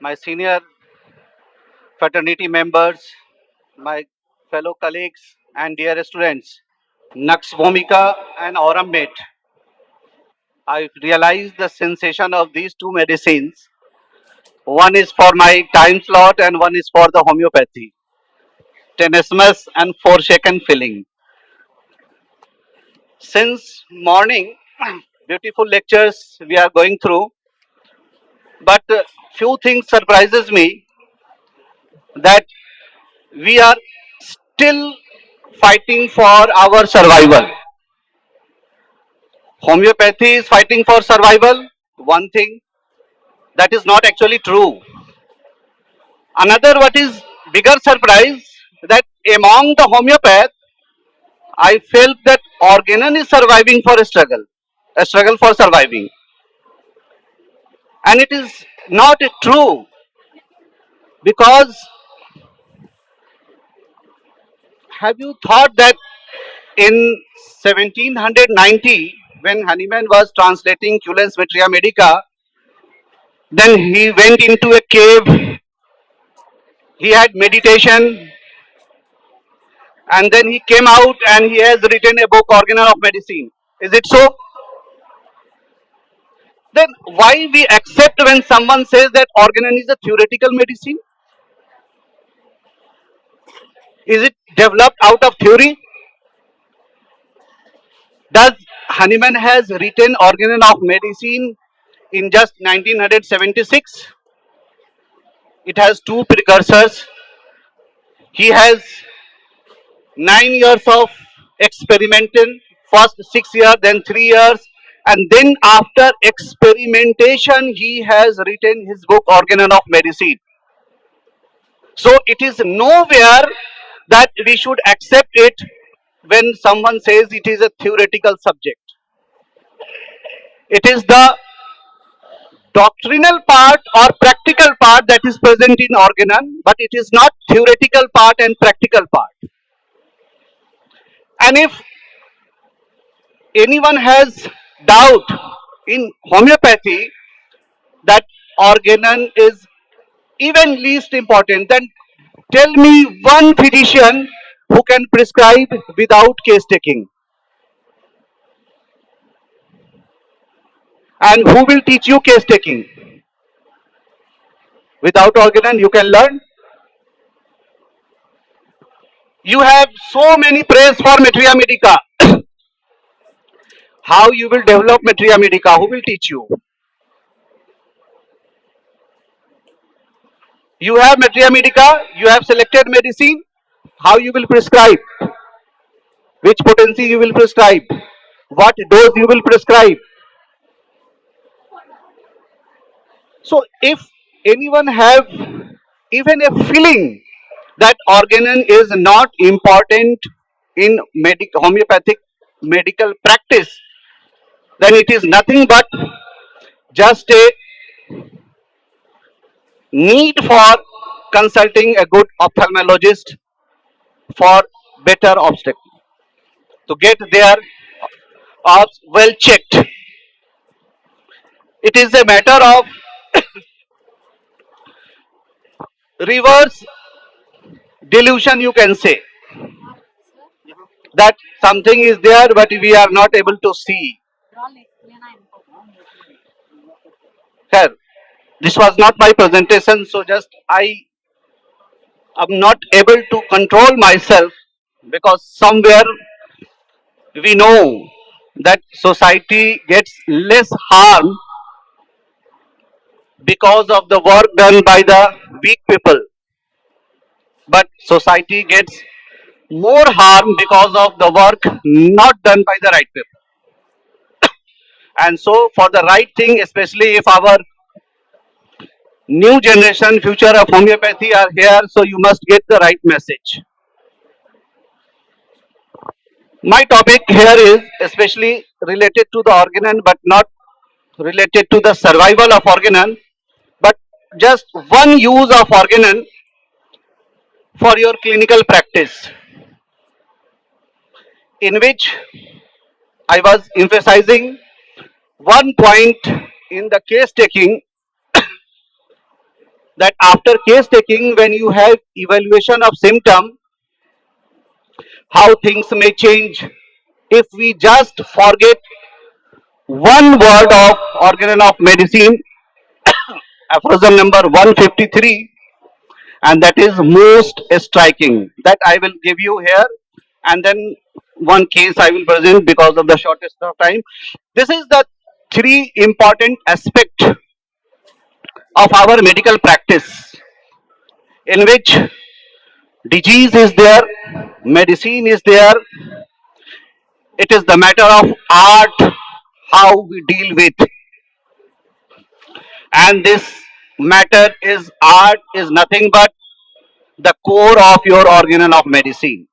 my senior fraternity members, my fellow colleagues, and dear students. Nux vomica and aurum mate. I realized the sensation of these two medicines. One is for my time slot and one is for the homeopathy. Tenesmus and forsaken feeling. Since morning, beautiful lectures we are going through, but few things surprises me that we are still fighting for our survival. Homeopathy is fighting for survival, one thing that is not actually true. Another what is bigger surprise that among the homeopath, I felt that organon is surviving for a struggle for surviving. And it is not true because have you thought that in 1790 when Hahnemann was translating Culens Materia Medica, then he went into a cave, he had meditation, and then he came out and he has written a book, Organon of Medicine. Is it so? Then why we accept when someone says that organon is a theoretical medicine? Is it developed out of theory? Does Hahnemann has written Organon of Medicine in just 1976? It has two precursors. He has 9 years of experimentation, first 6 years, then 3 years, and then after experimentation, he has written his book Organon of Medicine. So it is nowhere that we should accept it when someone says it is a theoretical subject. It is the doctrinal part or practical part that is present in organon, but it is not theoretical part and practical part. And if anyone has doubt in homeopathy that organon is even least important, then tell me one physician who can prescribe without case taking. And who will teach you case taking? Without organon, you can learn. You have so many praise for Materia Medica. How you will develop Materia Medica? Who will teach you? You have Materia Medica, you have selected medicine. How you will prescribe? Which potency you will prescribe? What dose you will prescribe? So if anyone have even a feeling that organon is not important in homeopathic medical practice, then it is nothing but just a need for consulting a good ophthalmologist for better obstetric to get their obs well checked. It is a matter of reverse delusion, you can say, that something is there but we are not able to see. Here, this was not my presentation, so just I am not able to control myself because somewhere we know that society gets less harm because of the work done by the weak people, but society gets more harm because of the work not done by the right people. And so, for the right thing, especially if our new generation, future of homeopathy are here, so you must get the right message. My topic here is especially related to the organon, but not related to the survival of organon, but just one use of organon for your clinical practice, in which I was emphasizing one point in the case taking that after case taking, when you have evaluation of symptom, how things may change if we just forget one word of organ of medicine, aphorism number 153, and that is most striking. That I will give you here, and then one case I will present because of the shortest of time. This is the three important aspect of our medical practice, in which disease is there, medicine is there. It is the matter of art how we deal with, and this matter is art is nothing but the core of your organ of medicine.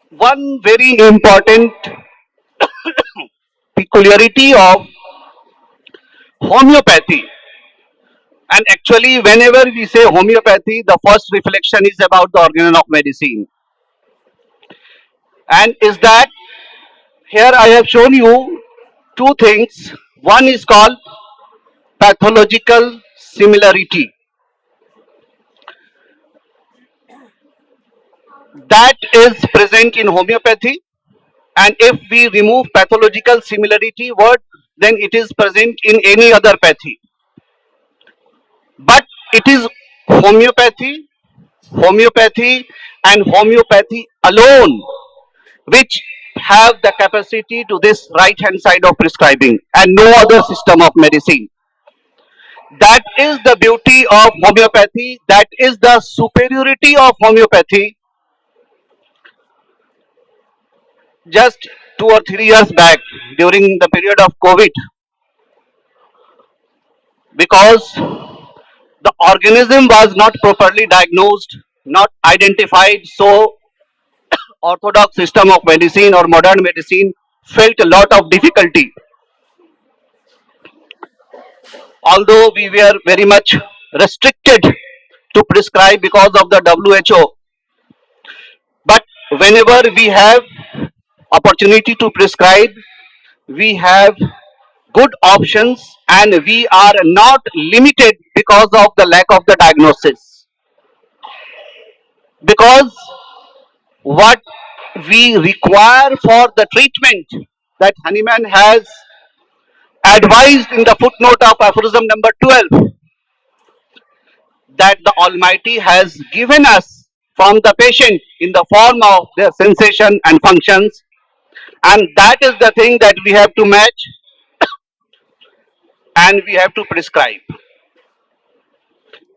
One very important peculiarity of homeopathy, and actually whenever we say homeopathy, the first reflection is about the organ of medicine, and is that here I have shown you two things. One is called pathological similarity, that is present in homeopathy, and if we remove pathological similarity word, then it is present in any other pathy, but it is homeopathy, homeopathy and homeopathy alone which have the capacity to this right hand side of prescribing, and no other system of medicine. That is the beauty of homeopathy, that is the superiority of homeopathy. Just 2 or 3 years back, during the period of COVID, because the organism was not properly diagnosed, not identified, so orthodox system of medicine or modern medicine felt a lot of difficulty. Although we were very much restricted to prescribe because of the WHO, but whenever we have opportunity to prescribe, we have good options, and we are not limited because of the lack of the diagnosis. Because what we require for the treatment, that Hahnemann has advised in the footnote of aphorism number 12, that the Almighty has given us from the patient in the form of their sensation and functions, and that is the thing that we have to match and we have to prescribe.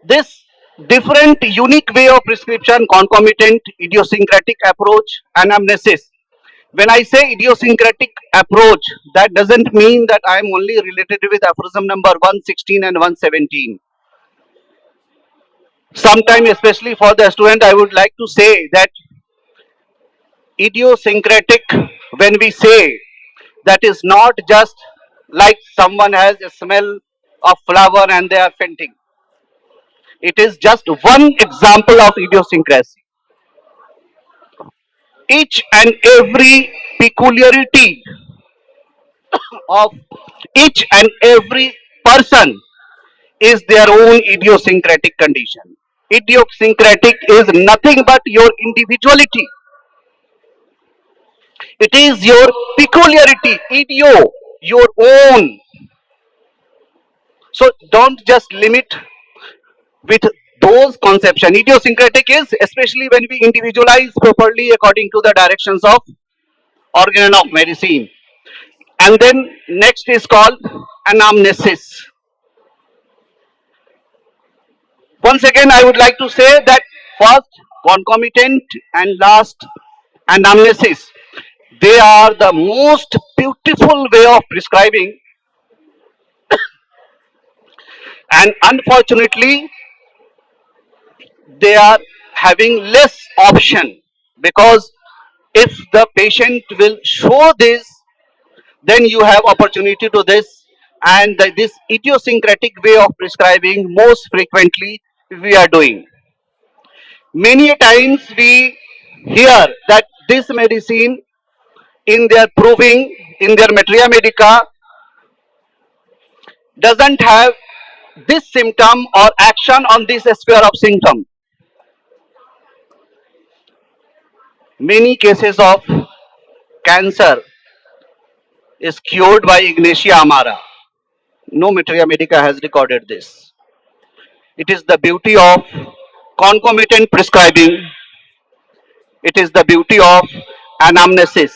This different, unique way of prescription, concomitant, idiosyncratic approach, anamnesis. When I say idiosyncratic approach, that doesn't mean that I am only related with aphorism number 116 and 117. Sometime, especially for the student, I would like to say that idiosyncratic, when we say, that is not just like someone has a smell of flower and they are fainting. It is just one example of idiosyncrasy. Each and every peculiarity of each and every person is their own idiosyncratic condition. Idiosyncratic is nothing but your individuality. It is your peculiarity, idio, your own. So don't just limit with those conception. Idiosyncratic is especially when we individualize properly according to the directions of organ of medicine. And then next is called anamnesis. Once again, I would like to say that first, concomitant, and last, anamnesis. They are the most beautiful way of prescribing, and unfortunately, they are having less option, because if the patient will show this, then you have opportunity to this, and this idiosyncratic way of prescribing most frequently we are doing. Many a times we hear that this medicine in their proving, in their materia medica, doesn't have this symptom or action on this sphere of symptom. Many cases of cancer is cured by Ignatia amara. No materia medica has recorded this. It is the beauty of concomitant prescribing. It is the beauty of anamnesis.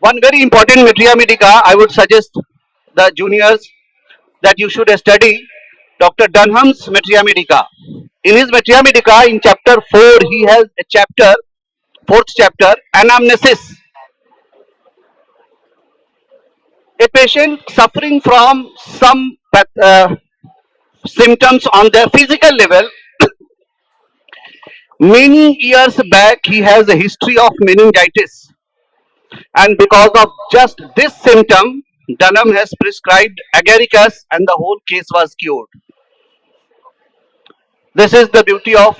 One very important materia medica I would suggest the juniors that you should study Dr. Dunham's materia medica. In his materia medica, in chapter 4, he has a chapter, fourth chapter, anamnesis. A patient suffering from some symptoms on their physical level, many years back, he has a history of meningitis. And because of just this symptom, Dunham has prescribed agaricus and the whole case was cured. This is the beauty of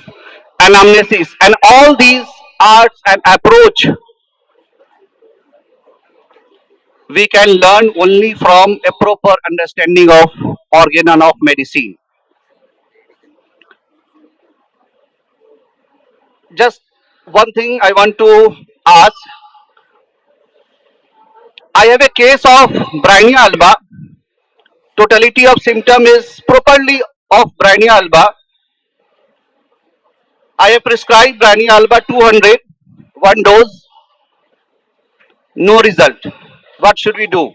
anamnesis. And all these arts and approach we can learn only from a proper understanding of organon of medicine. Just one thing I want to ask. I have a case of Brainia alba. Totality of symptom is properly of Brainia alba. I have prescribed Brainia alba 200, one dose, no result. What should we do?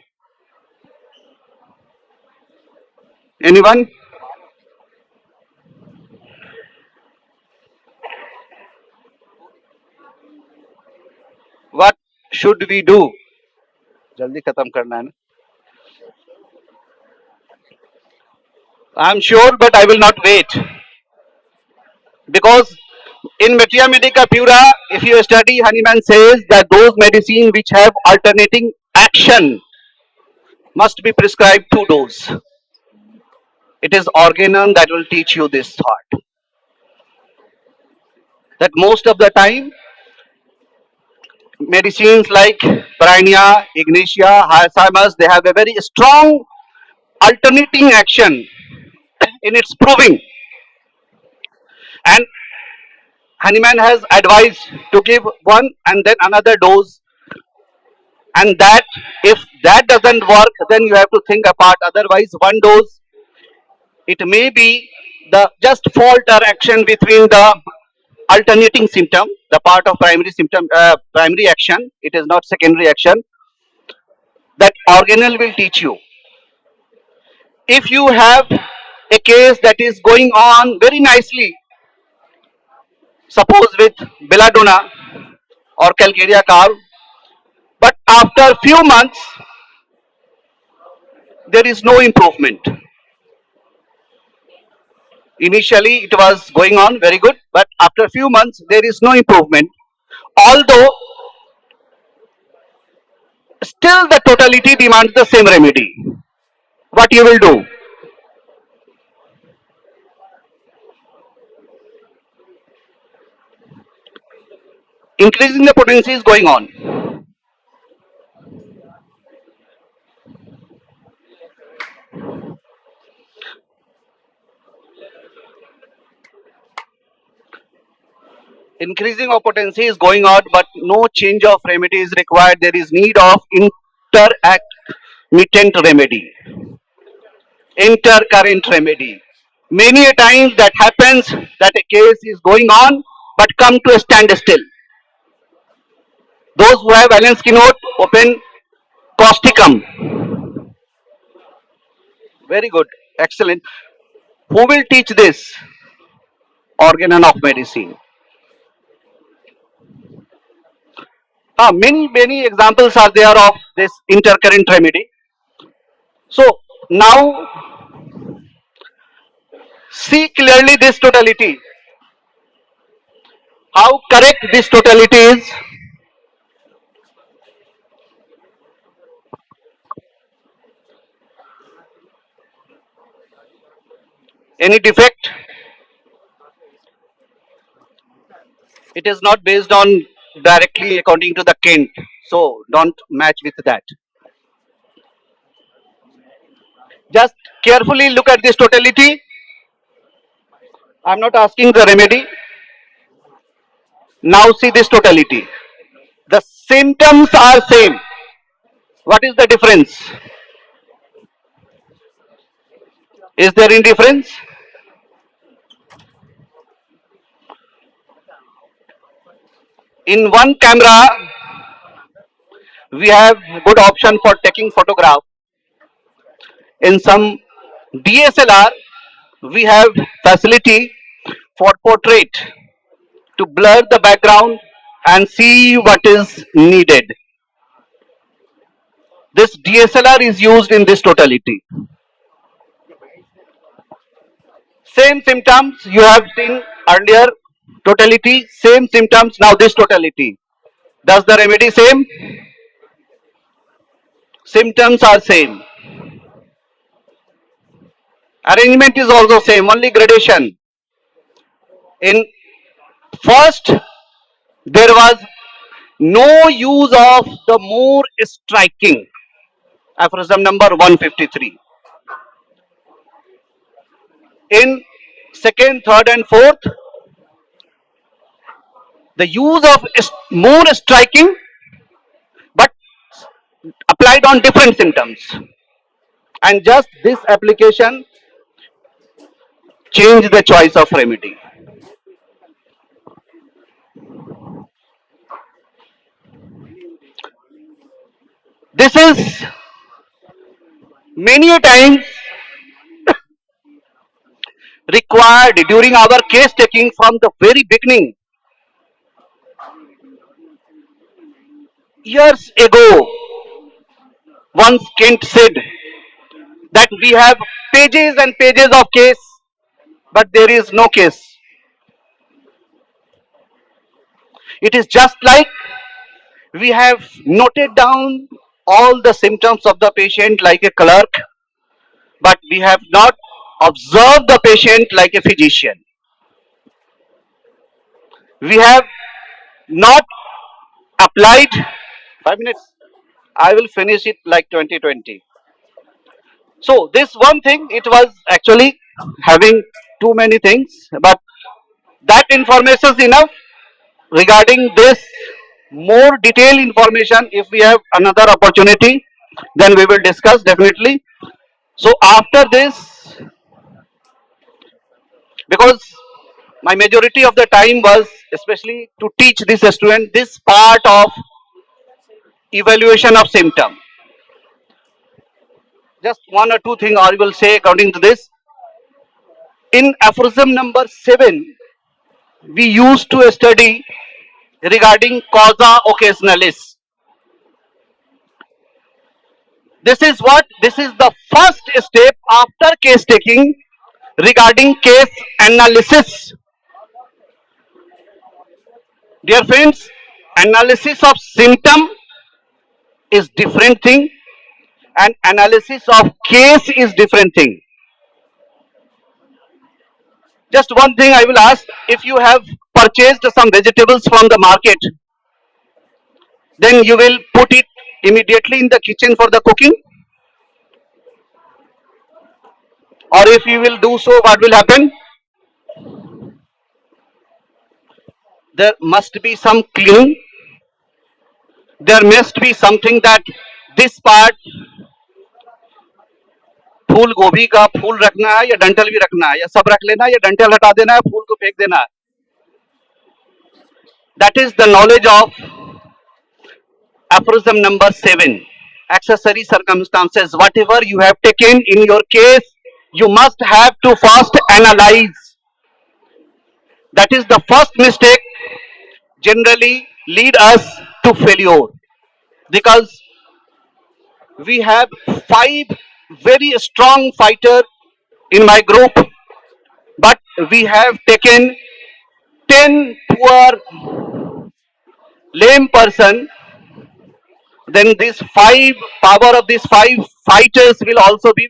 Anyone? What should we do? जल्दी खत्म करना है ना. I'm sure, but I will not wait because in Materia Medica Pura, if you study, Honeyman says that those medicine which have alternating action must be prescribed two dose. It is organon that will teach you this thought. That most of the time, medicines like Prinia, Ignatia, Alzheimer's, they have a very strong alternating action in its proving. And Honeyman has advised to give one and then another dose. And that, if that doesn't work, then you have to think apart. Otherwise, one dose, it may be the just fault or action between the alternating symptom, the part of primary symptom, primary action. It is not secondary action. That organelle will teach you. If you have a case that is going on very nicely, suppose with belladonna or calcarea carb, but after few months there is no improvement. Initially it was going on very good, but after few months there is no improvement. Although still the totality demands the same remedy. What you will do? Increasing the potency is going on. Increasing of potency is going on, but no change of remedy is required. There is need of intermittent remedy, intercurrent remedy. Many a times that happens that a case is going on, but come to a standstill. Those who have Allen's keynote, open causticum. Very good, excellent. Who will teach this? Organon of medicine. Many examples are there of this intercurrent remedy. So now see clearly this totality. How correct this totality is. Any defect? It is not based on directly according to the Kent. So don't match with that. Just carefully look at this totality. I'm not asking the remedy. Now see this totality. The symptoms are same. What is the difference? Is there any difference? In one camera, we have good option for taking photograph. In some DSLR, we have facility for portrait to blur the background and see what is needed. This DSLR is used in this totality. Same symptoms you have seen earlier, totality, same symptoms, now this totality. Does the remedy same? Symptoms are same. Arrangement is also same, only gradation. In first, there was no use of the more striking, aphorism number 153. In second, third, and fourth, the use of more striking but applied on different symptoms. And just this application changed the choice of remedy. This is many a times required during our case taking from the very beginning. Years ago, once Kent said that we have pages and pages of case, but there is no case. It is just like we have noted down all the symptoms of the patient like a clerk, but we have not observed the patient like a physician. We have not applied 5 minutes. I will finish it like 2020. So this one thing, it was actually having too many things, but that information is enough. Regarding this more detailed information, if we have another opportunity, then we will discuss definitely. So after this, because my majority of the time was especially to teach this student this part of evaluation of symptom. Just one or two things I will say according to this. In aphorism number 7, we used to study regarding causa occasionalis. This is what? This is the first step after case taking regarding case analysis. Dear friends, analysis of symptom is different thing and analysis of case is different thing. Just one thing I will ask, if you have purchased some vegetables from the market, then you will put it immediately in the kitchen for the cooking, or if you will do so, what will happen? There must be some cleaning. There must be something that this part फूल गोभी का फूल रखना है या डंठल भी रखना है या सब रख लेना है या डंठल हटा देना है फूल को फेंक देना है. That is the knowledge of aphorism number 7. Accessory circumstances, whatever you have taken in your case, you must have to first analyze. That is the first mistake generally lead us to failure, because we have 5 very strong fighter in my group, but we have taken 10 poor lame person. Then this 5 power of these 5 fighters will also be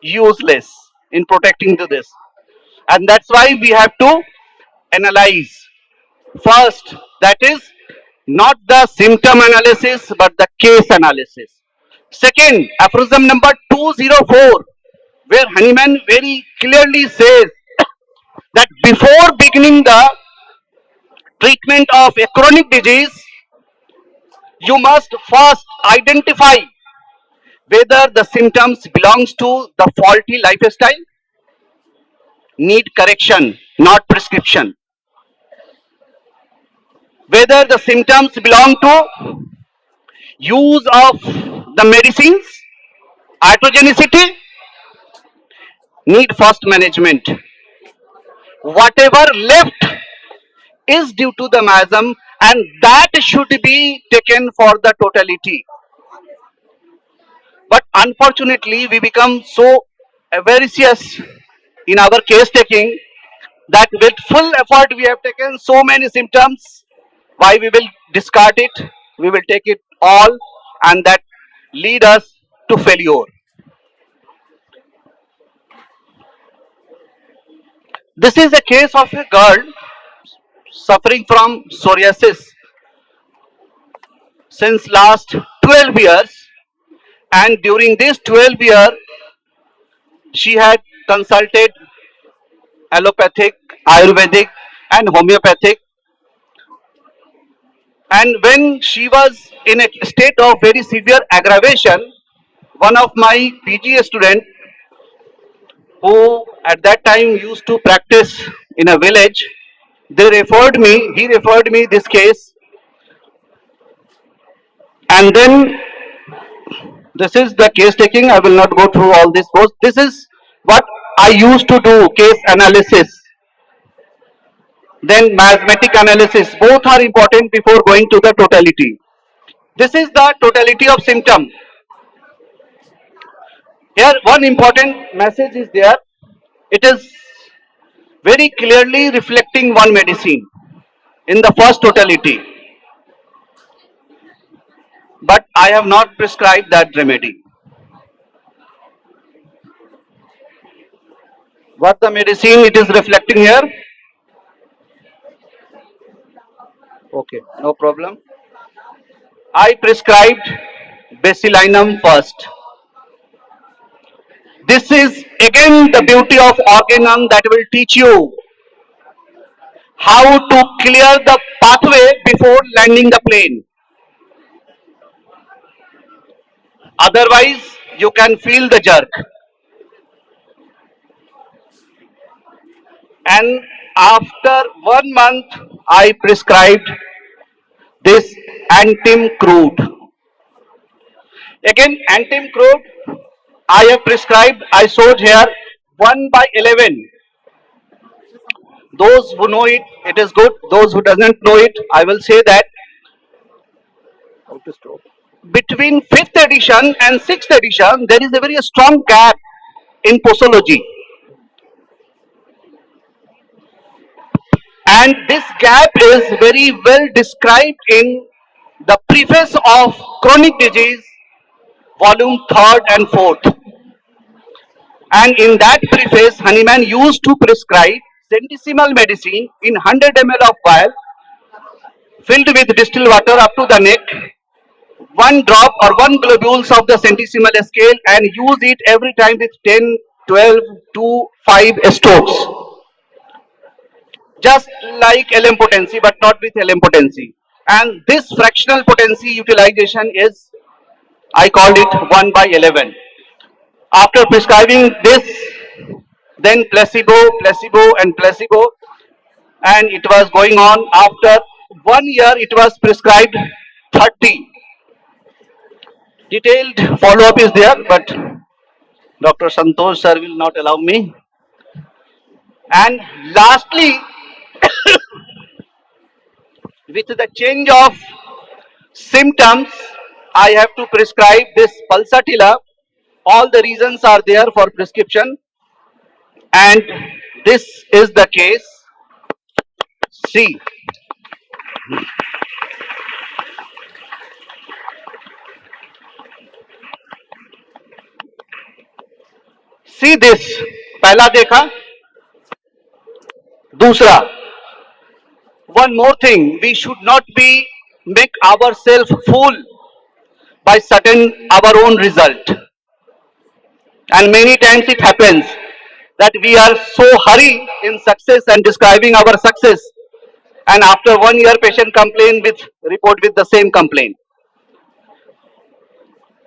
useless in protecting to this, and that's why we have to analyze first. That is not the symptom analysis but the case analysis. Second, aphorism number 204. where Hanuman very clearly says that before beginning the treatment of a chronic disease, you must first identify whether the symptoms belongs to the faulty lifestyle, need correction, not prescription. Whether the symptoms belong to use of the medicines, iatrogenicity, need first management. Whatever left is due to the miasm, and that should be taken for the totality. But unfortunately, we become so avaricious in our case taking that with full effort we have taken so many symptoms. Why we will discard it? We will take it all, and that lead us to failure. This is a case of a girl suffering from psoriasis since last 12 years, and during this 12 year she had consulted allopathic, ayurvedic and homeopathic, and when she was in a state of very severe aggravation, one of my PG student who at that time used to practice in a village, he referred me this case, and then this is the case taking. I will not go through all this post. This is what I used to do: case analysis, then mathematic analysis. Both are important before going to the totality. This is the totality of symptom. Here, one important message is there. It is very clearly reflecting one medicine in the first totality, but I have not prescribed that remedy. What the medicine it is reflecting here? Okay, no problem. I prescribed basilinum first. This is again the beauty of organum that will teach you how to clear the pathway before landing the plane. Otherwise, you can feel the jerk. And after 1 month, I prescribed this antim crude. Again, antim crude, I have prescribed, I showed here 1 by 11. Those who know it, it is good. Those who doesn't know it, I will say that between 5th edition and 6th edition, there is a very strong gap in posology. And this gap is very well described in the preface of Chronic Disease, volume 3rd and 4th. And in that preface, Hahnemann used to prescribe centesimal medicine in 100 ml of vial filled with distilled water up to the neck, one drop or one globules of the centesimal scale, and use it every time with 10, 12 to 5 strokes. Just like LM potency, but not with LM potency. And this fractional potency utilization is, I called it 1 by 11. After prescribing this, then placebo, placebo and placebo, and it was going on. After 1 year, it was prescribed 30. Detailed follow-up is there, but Dr. Santosh sir will not allow me. And lastly, with the change of symptoms, I have to prescribe this pulsatilla. All the reasons are there for prescription, and this is the case. See, see this. पहला देखा, दूसरा. One more thing, we should not be make ourselves fool by certain our own result. And many times it happens that we are so hurry in success and describing our success, and after 1 year patient complain with report with the same complaint.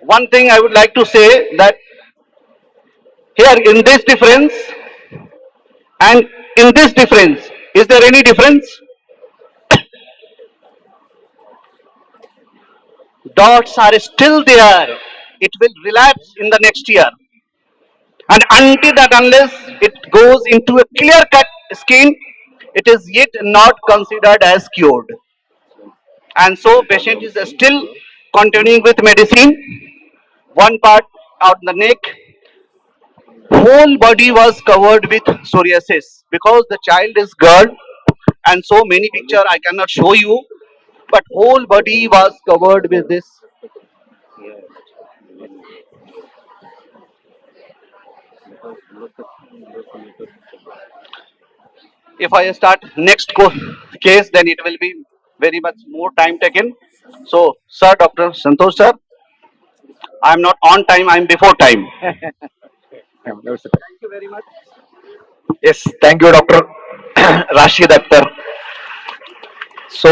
One thing I would like to say that here in this difference and in this difference, is there any difference? Dots are still there. It will relapse in the next year. And until that, unless it goes into a clear cut skin, it is yet not considered as cured. And so patient is still continuing with medicine. One part of the neck, whole body was covered with psoriasis because the child is girl, and so many picture I cannot show you, but whole body was covered with this. If I start next case, then it will be very much more time taken. So, sir, Dr. Santosh sir, I am not on time, I am before time. Thank you very much. Yes, thank you, Dr. Rashid Akhtar. So,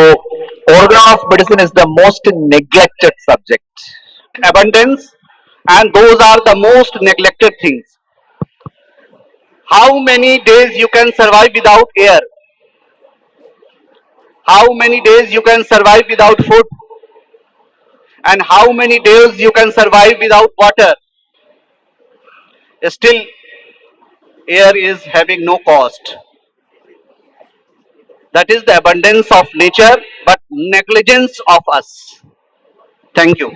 organ of medicine is the most neglected subject. Abundance, and those are the most neglected things. How many days you can survive without air? How many days you can survive without food? And how many days you can survive without water? Still, air is having no cost. That is the abundance of nature, but negligence of us. Thank you.